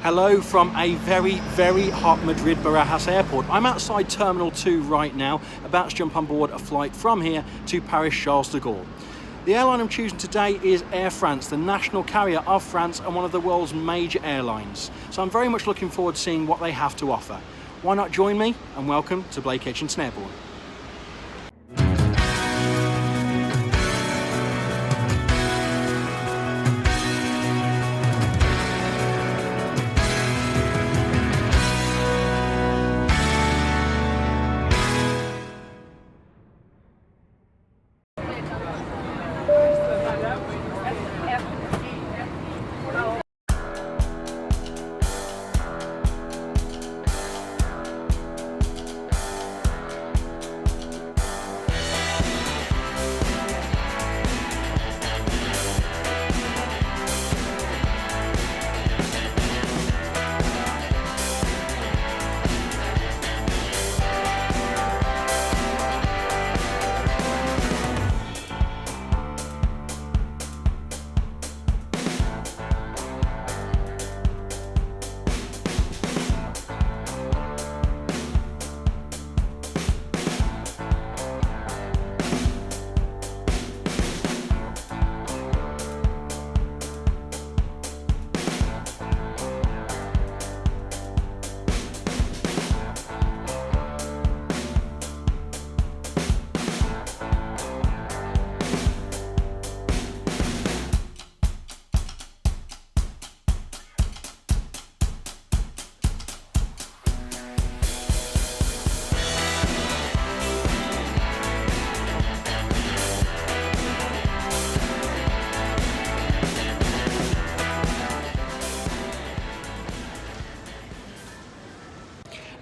Hello from a very, very hot Madrid Barajas airport. I'm outside Terminal 2 right now, about to jump on board a flight from here to Paris Charles de Gaulle. The airline I'm choosing today is Air France, the national carrier of France and one of the world's major airlines. So I'm very much looking forward to seeing what they have to offer. Why not join me, and welcome to Blake Edgington Airborne.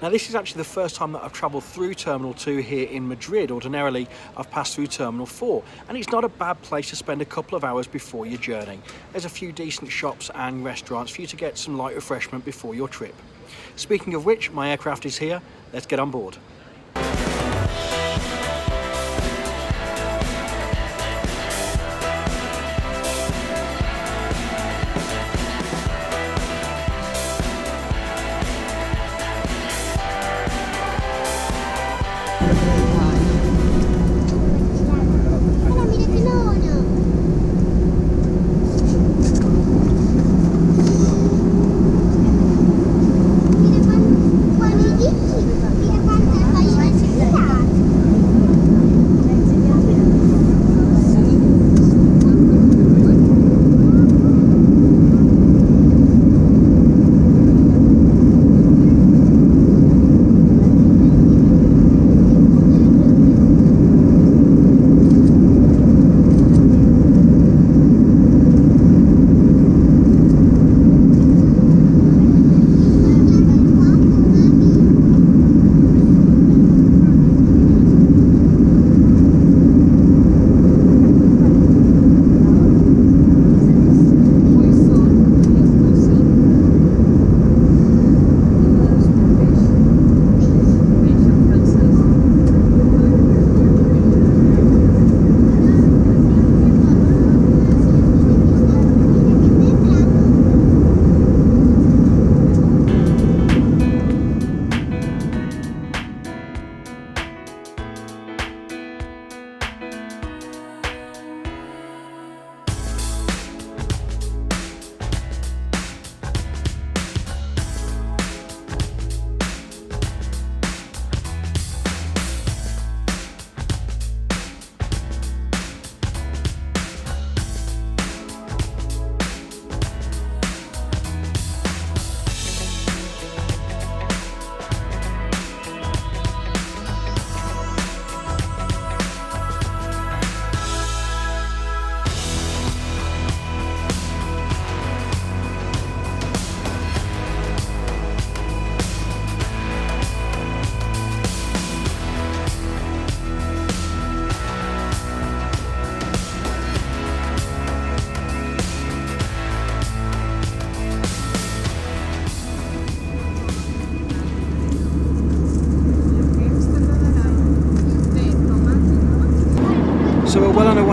Now this is actually the first time that I've travelled through Terminal 2 here in Madrid. Ordinarily I've passed through Terminal 4, and it's not a bad place to spend a couple of hours before your journey. There's a few decent shops and restaurants for you to get some light refreshment before your trip. Speaking of which, my aircraft is here. Let's get on board.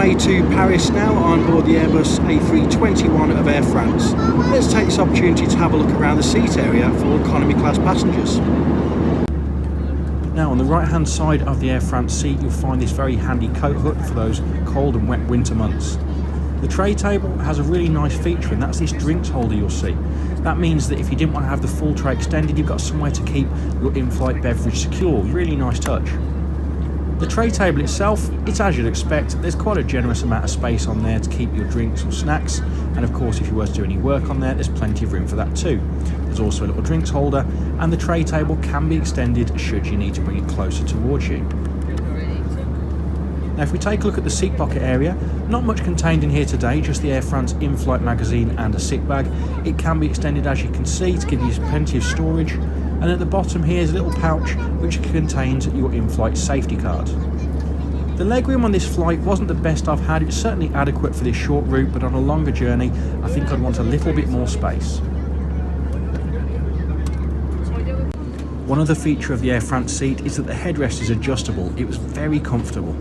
way to Paris now on board the Airbus A321 of Air France. Let's take this opportunity to have a look around the seat area for economy class passengers. Now on the right hand side of the Air France seat you'll find this very handy coat hook for those cold and wet winter months. The tray table has a really nice feature, and that's this drinks holder you'll see. That means that if you didn't want to have the full tray extended, you've got somewhere to keep your in-flight beverage secure. Really nice touch. The tray table itself, it's as you'd expect. There's quite a generous amount of space on there to keep your drinks or snacks, and of course if you were to do any work on there, there's plenty of room for that too. There's also a little drinks holder, and the tray table can be extended should you need to bring it closer towards you. Now if we take a look at the seat pocket area, not much contained in here today, just the Air France in-flight magazine and a sick bag. It can be extended as you can see to give you plenty of storage, and at the bottom here is a little pouch which contains your in-flight safety card. The legroom on this flight wasn't the best I've had. It's certainly adequate for this short route, but on a longer journey I think I'd want a little bit more space. One other feature of the Air France seat is that the headrest is adjustable. It was very comfortable.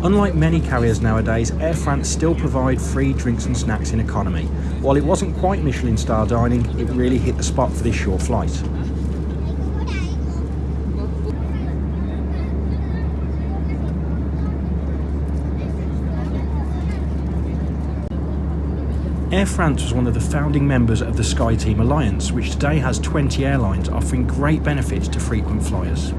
Unlike many carriers nowadays, Air France still provide free drinks and snacks in economy. While it wasn't quite Michelin star dining, it really hit the spot for this short flight. Air France was one of the founding members of the Skyteam Alliance, which today has 20 airlines offering great benefits to frequent flyers.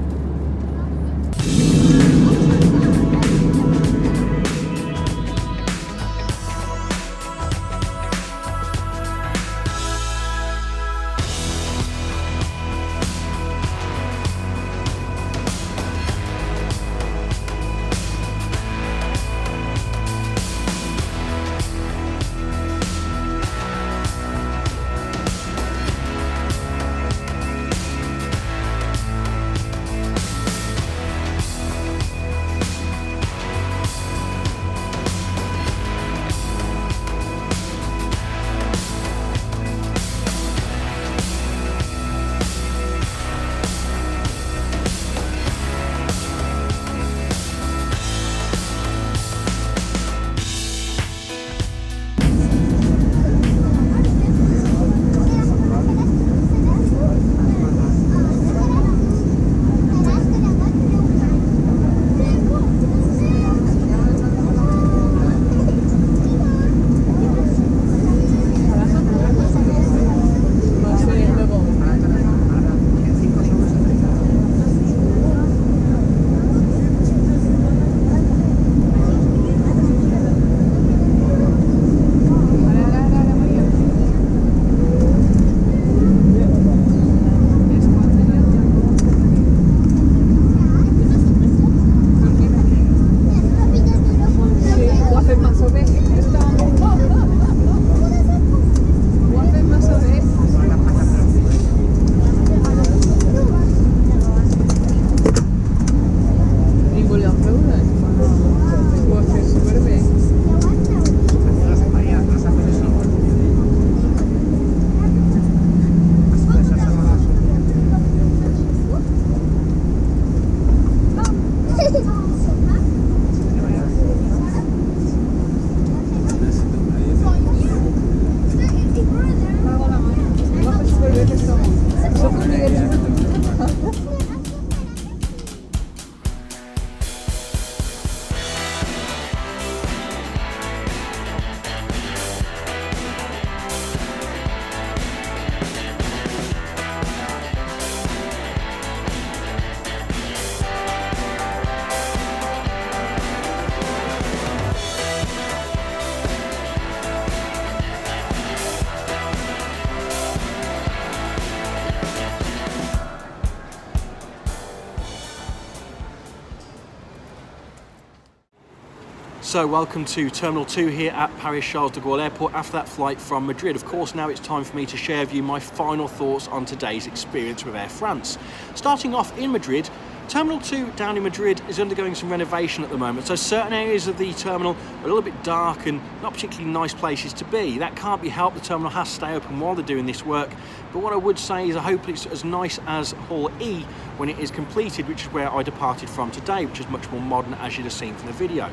So welcome to Terminal 2 here at Paris Charles de Gaulle Airport after that flight from Madrid. Of course, now it's time for me to share with you my final thoughts on today's experience with Air France. Starting off in Madrid, Terminal 2 down in Madrid is undergoing some renovation at the moment, so certain areas of the terminal are a little bit dark and not particularly nice places to be. That can't be helped, the terminal has to stay open while they're doing this work, but what I would say is I hope it's as nice as Hall E when it is completed, which is where I departed from today, which is much more modern as you'd have seen from the video.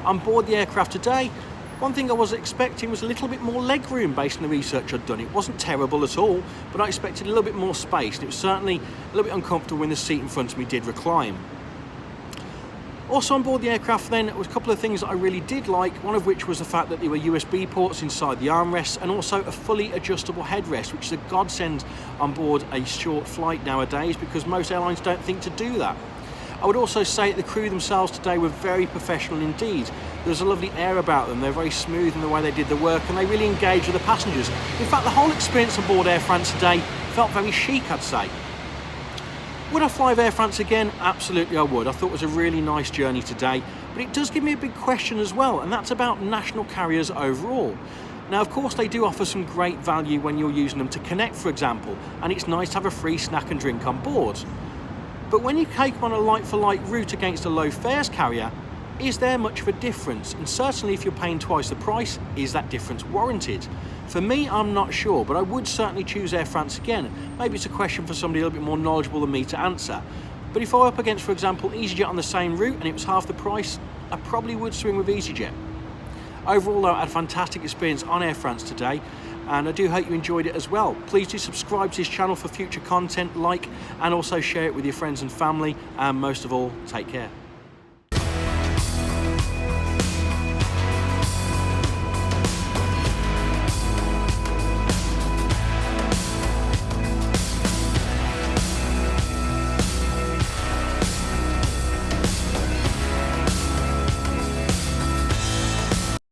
On board the aircraft today, one thing I was expecting was a little bit more legroom based on the research I'd done. It wasn't terrible at all, but I expected a little bit more space, and it was certainly a little bit uncomfortable when the seat in front of me did recline. Also on board the aircraft then, there was a couple of things that I really did like, one of which was the fact that there were USB ports inside the armrests and also a fully adjustable headrest, which is a godsend on board a short flight nowadays because most airlines don't think to do that. I would also say that the crew themselves today were very professional indeed. There was a lovely air about them, they're very smooth in the way they did the work and they really engaged with the passengers. In fact, the whole experience on board Air France today felt very chic, I'd say. Would I fly with Air France again? Absolutely I would. I thought it was a really nice journey today, but it does give me a big question as well, and that's about national carriers overall. Now, of course, they do offer some great value when you're using them to connect, for example, and it's nice to have a free snack and drink on board. But when you take on a like-for-like route against a low fares carrier, is there much of a difference? And certainly if you're paying twice the price, is that difference warranted? For me, I'm not sure, but I would certainly choose Air France again. Maybe it's a question for somebody a little bit more knowledgeable than me to answer. But if I were up against, for example, EasyJet on the same route and it was half the price, I probably would swing with EasyJet. Overall, though, I had a fantastic experience on Air France today, and I do hope you enjoyed it as well. Please do subscribe to this channel for future content, like, and also share it with your friends and family, and most of all, take care.